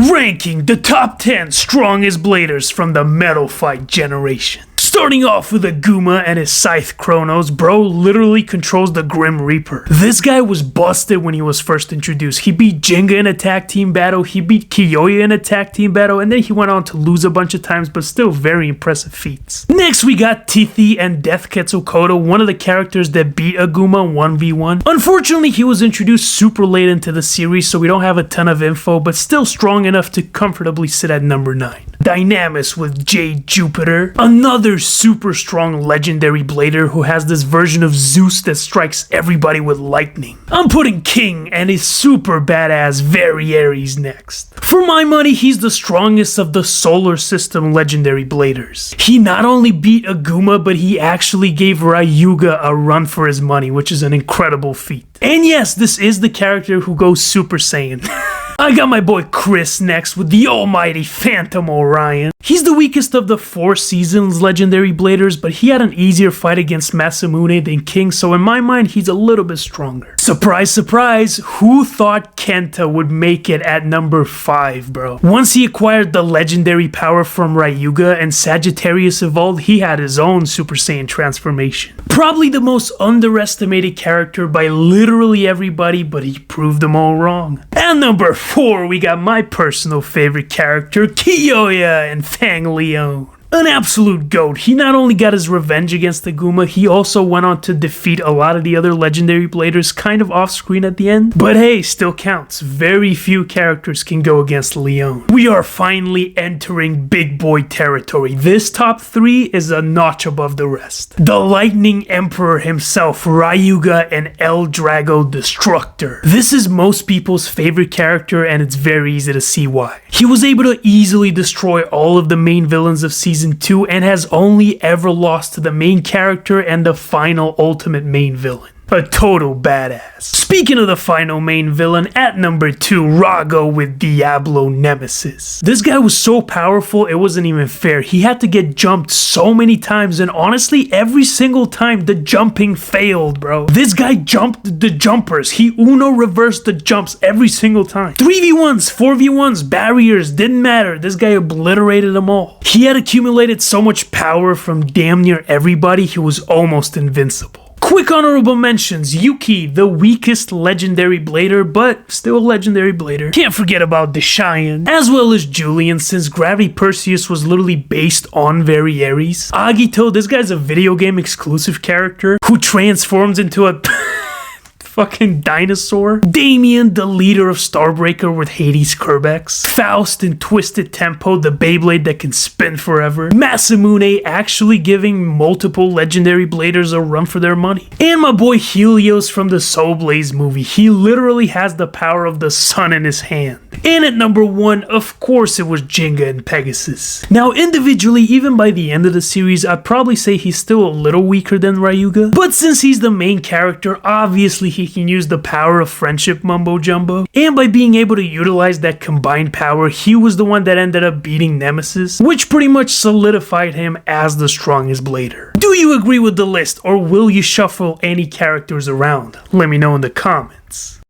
Ranking the top 10 strongest bladers from the Metal Fight generation. Starting off with Aguma and his Scythe Chronos, bro literally controls the Grim Reaper. This guy was busted when he was first introduced. He beat Jinga in a tag team battle, he beat Kiyoya in a tag team battle, and then he went on to lose a bunch of times, but still very impressive feats. Next we got Tithi and Death Quetzalcoatl, one of the characters that beat Aguma 1v1. Unfortunately, he was introduced super late into the series, so we don't have a ton of info, but still strong enough to comfortably sit at number 9. Dynamis with Jade Jupiter, another super strong legendary blader who has this version of Zeus that strikes everybody with lightning. I'm putting King and his super badass Varieres next. For my money, he's the strongest of the solar system legendary bladers. He not only beat Aguma, but he actually gave Ryuga a run for his money, which is an incredible feat. And yes, this is the character who goes Super Saiyan. I got my boy Chris next with the almighty Phantom Orion. He's the weakest of the 4 Seasons legendary bladers, but he had an easier fight against Masamune than King, so in my mind, he's a little bit stronger. Surprise, surprise, who thought Kenta would make it at number 5, bro? Once he acquired the legendary power from Ryuga and Sagittarius evolved, he had his own Super Saiyan transformation. Probably the most underestimated character by literally everybody, but he proved them all wrong. And number 4, we got my personal favorite character, Kiyoya and Fang Leon. An absolute goat. He not only got his revenge against Aguma, he also went on to defeat a lot of the other legendary bladers kind of off screen at the end. But hey, still counts. Very few characters can go against Leon. We are finally entering big boy territory. This top 3 is a notch above the rest. The Lightning Emperor himself, Ryuga and El Drago Destructor. This is most people's favorite character, and it's very easy to see why. He was able to easily destroy all of the main villains of Season 2 and has only ever lost to the main character and the final ultimate main villain. A total badass. Speaking of the final main villain, at number 2, Rago with Diablo Nemesis. This guy was so powerful, it wasn't even fair. He had to get jumped so many times, and honestly, every single time the jumping failed, bro. This guy jumped the jumpers. He Uno reversed the jumps every single time. 3v1s, 4v1s, barriers, didn't matter. This guy obliterated them all. He had accumulated so much power from damn near everybody, he was almost invincible. Quick honorable mentions, Yuki, the weakest legendary blader, but still a legendary blader. Can't forget about Deshayan, as well as Julian, since Gravity Perseus was literally based on Varieres. Agito, this guy's a video game exclusive character who transforms into a fucking dinosaur. Damien, the leader of Starbreaker with Hades Kerbex. Faust in Twisted Tempo, the Beyblade that can spin forever. Masamune actually giving multiple legendary bladers a run for their money. And my boy Helios from the Soul Blaze movie. He literally has the power of the sun in his hand. And at number 1, of course it was Jinga and Pegasus. Now individually, even by the end of the series, I'd probably say he's still a little weaker than Ryuga. But since he's the main character, obviously he can use the power of friendship mumbo jumbo, and by being able to utilize that combined power, he was the one that ended up beating Nemesis, which pretty much solidified him as the strongest blader. Do you agree with the list, or will you shuffle any characters around? Let me know in the comments.